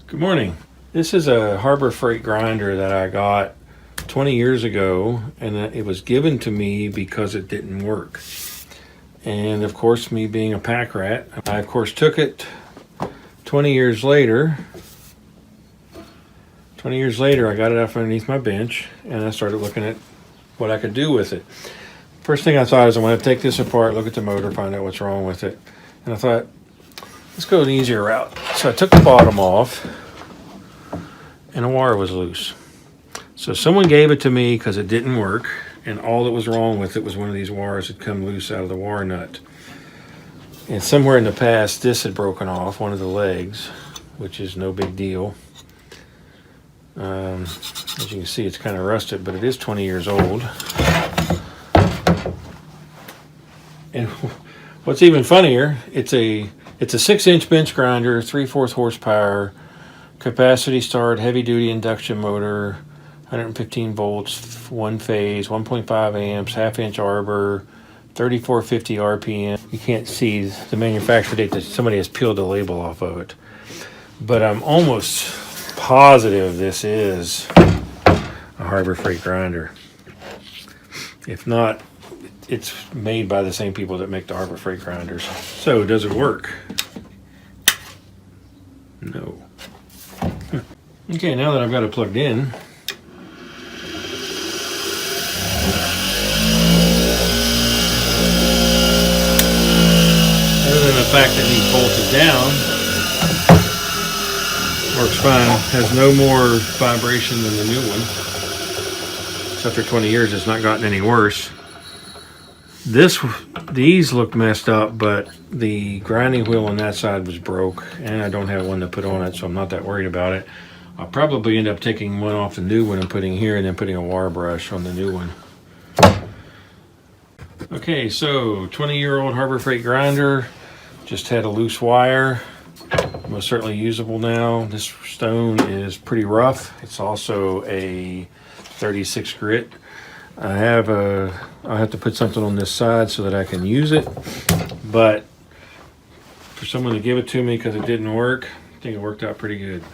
Good morning. This is a Harbor Freight grinder that I got 20 years ago, and it was given to me because it didn't work. And of course, me being a pack rat, I of course took it 20 years later. 20 years later, I got it up underneath my bench, and I started looking at what I could do with it. First thing I thought is I'm going to take this apart, look at the motor, find out what's wrong with it. And I thought, let's go an easier route. So I took the bottom off, and a wire was loose. So someone gave it to me because it didn't work, and all that was wrong with it was one of these wires had come loose out of the wire nut. And somewhere in the past, this had broken off, one of the legs, which is no big deal. As you can see, it's kind of rusted, but it is 20 years old. And what's even funnier, it's a 6-inch bench grinder, 3/4 horsepower, capacity start, heavy duty induction motor, 115 volts, one phase, 1.5 amps, half-inch arbor, 3450 RPM. You can't see the manufacture date that somebody has peeled the label off of it. But I'm almost positive this is a Harbor Freight grinder. If not, it's made by the same people that make the Harbor Freight grinders. So does it work? No. Okay, now that I've got it plugged in, other than the fact that it needs bolted down, works fine. Has no more vibration than the new one. So after 20 years, it's not gotten any worse. These look messed up, but the grinding wheel on that side was broke, and I don't have one to put on it, so I'm not that worried about it. I'll probably end up taking one off the new one and putting here, and then putting a wire brush on the new one. Okay, so 20-year-old Harbor Freight grinder, just had a loose wire. Most certainly usable now. This stone is pretty rough. It's also a 36 grit. I'll have to put something on this side so that I can use it. But for someone to give it to me because it didn't work, I think it worked out pretty good.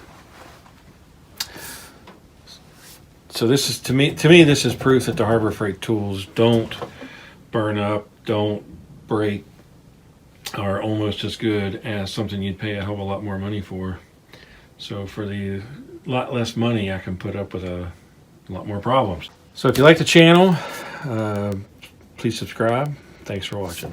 So this is, to me, this is proof that the Harbor Freight tools don't burn up, don't break, are almost as good as something you'd pay a whole lot more money for. So for the lot less money, I can put up with a lot more problems. So if you like the channel, please subscribe. Thanks for watching.